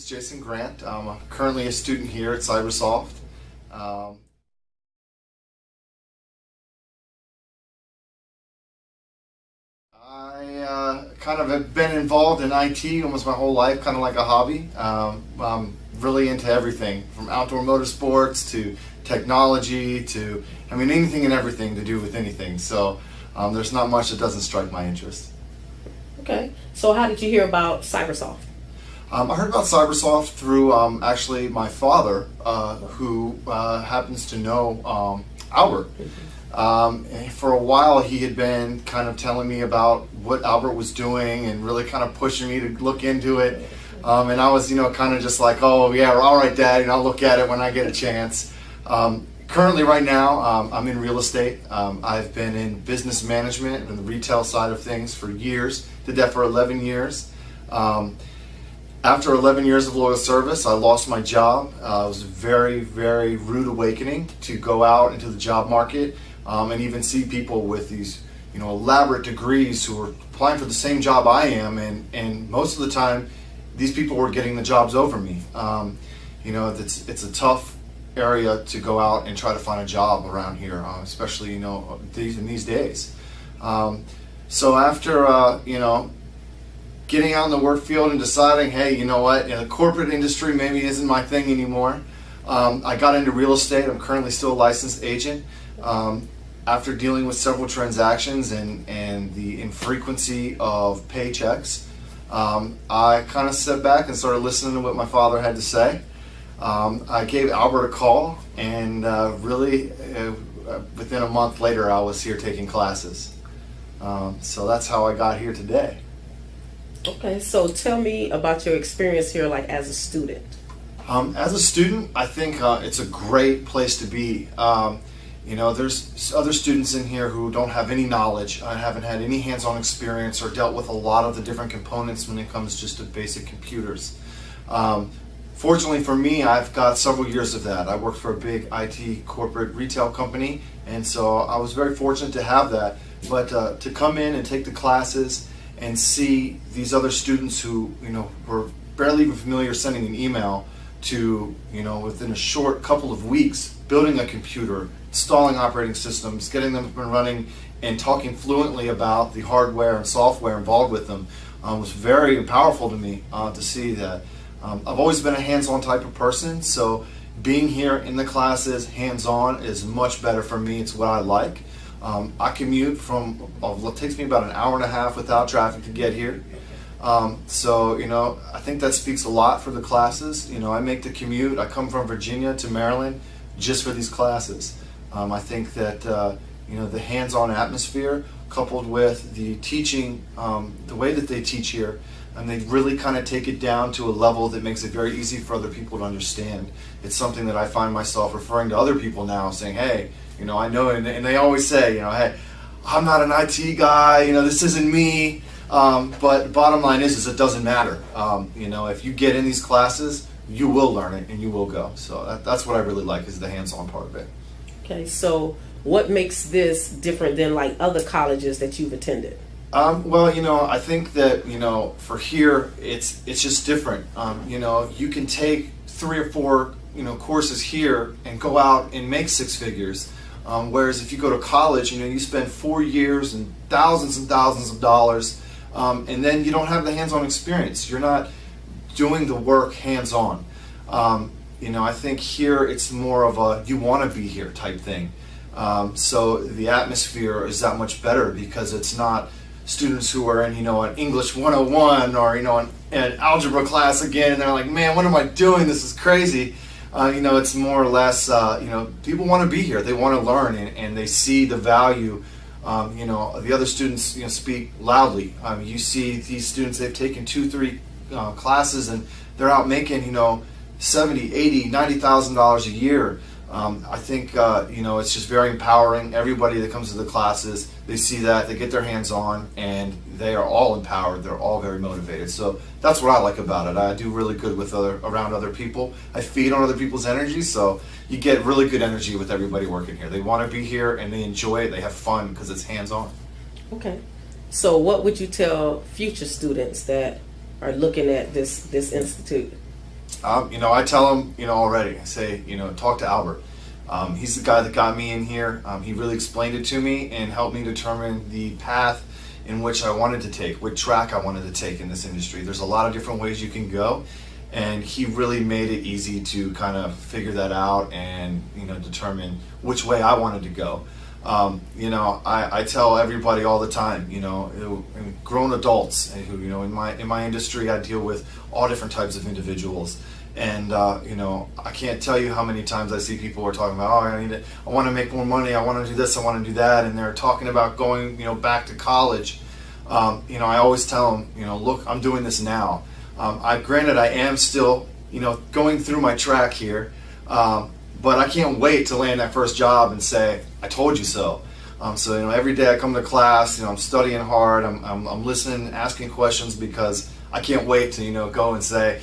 Jason Grant. I'm currently a student here at Cybersoft. Um, I kind of have been involved in IT almost my whole life, kind of like a hobby. I'm really into everything from outdoor motorsports to technology to, anything and everything to do with anything. So there's not much that doesn't strike my interest. Okay. So how did you hear about Cybersoft? I heard about Cybersoft through actually my father, who happens to know Albert. And for a while, he had been kind of telling me about what Albert was doing and really kind of pushing me to look into it. And I was, kind of just like, oh yeah, all right, Dad, and I'll look at it when I get a chance. Currently, right now, I'm in real estate. I've been in business management and the retail side of things for years. Did that for 11 years. After 11 years of loyal service, I lost my job. It was a very, very rude awakening to go out into the job market and even see people with these, elaborate degrees who are applying for the same job I am, and most of the time, these people were getting the jobs over me. It's a tough area to go out and try to find a job around here, especially in these days. So after getting out in the work field and deciding, hey, you know what, the corporate industry maybe isn't my thing anymore. I got into real estate. I'm currently still a licensed agent. After dealing with several transactions and the infrequency of paychecks, I kind of stepped back and started listening to what my father had to say. I gave Albert a call, and really within a month later, I was here taking classes. So that's how I got here today. Okay, so tell me about your experience here, like as a student. As a student, I think it's a great place to be. There's other students in here who don't have any knowledge, haven't had any hands-on experience, or dealt with a lot of the different components when it comes just to basic computers. Fortunately for me, I've got several years of that. I worked for a big IT corporate retail company, and so I was very fortunate to have that. But to come in and take the classes and see these other students who, were barely even familiar sending an email to, within a short couple of weeks, building a computer, installing operating systems, getting them up and running, and talking fluently about the hardware and software involved with them was very powerful to me to see that. I've always been a hands-on type of person, so being here in the classes hands-on is much better for me. It's what I like. I commute it takes me about an hour and a half without traffic to get here. I think that speaks a lot for the classes. I make the commute. I come from Virginia to Maryland just for these classes. I think that, the hands-on atmosphere coupled with the teaching, the way that they teach here, and they really kind of take it down to a level that makes it very easy for other people to understand. It's something that I find myself referring to other people now, saying, hey, I know, and they always say, hey, I'm not an IT guy, this isn't me. But bottom line is it doesn't matter. If you get in these classes, you will learn it and you will go. So that's what I really like, is the hands-on part of it. Okay, so what makes this different than like other colleges that you've attended? I think that, for here, it's just different. You can take 3 or 4, courses here and go out and make 6 figures. Whereas if you go to college, you spend 4 years and thousands of dollars, and then you don't have the hands-on experience. You're not doing the work hands-on. I think here it's more of a you want to be here type thing. So the atmosphere is that much better because it's not students who are in, an English 101 or, an algebra class again, and they're like, man, what am I doing? This is crazy. It's more or less, people want to be here. They want to learn, and they see the value. The other students, speak loudly. You see these students, they've taken 2-3 classes, and they're out making, $70,000, $80,000, $90,000 a year. I think, it's just very empowering. Everybody that comes to the classes, they see that, they get their hands on, and they are all empowered. They're all very motivated. So that's what I like about it. I do really good with around other people. I feed on other people's energy, so you get really good energy with everybody working here. They want to be here, and they enjoy it. They have fun because it's hands-on. Okay. So what would you tell future students that are looking at this institute? I tell him, already. I say, talk to Albert. He's the guy that got me in here. He really explained it to me and helped me determine the path in which I wanted to take, what track I wanted to take in this industry. There's a lot of different ways you can go, and he really made it easy to kind of figure that out and determine which way I wanted to go. I tell everybody all the time, grown adults who, in my industry, I deal with all different types of individuals. And I can't tell you how many times I see people who are talking about, I want to make more money, I want to do this, I want to do that, and they're talking about going, back to college. I always tell them, look, I'm doing this now. Granted, I am still, going through my track here, but I can't wait to land that first job and say, I told you so. So every day I come to class, I'm studying hard, I'm listening, asking questions, because I can't wait to go and say,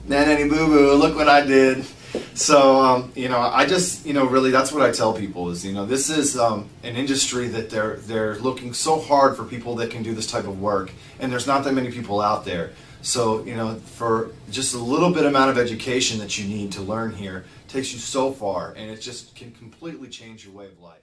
nanny boo boo, look what I did. So I just really, that's what I tell people is this is an industry that they're looking so hard for people that can do this type of work, and there's not that many people out there. So for just a little bit amount of education that you need to learn here takes you so far, and it just can completely change your way of life.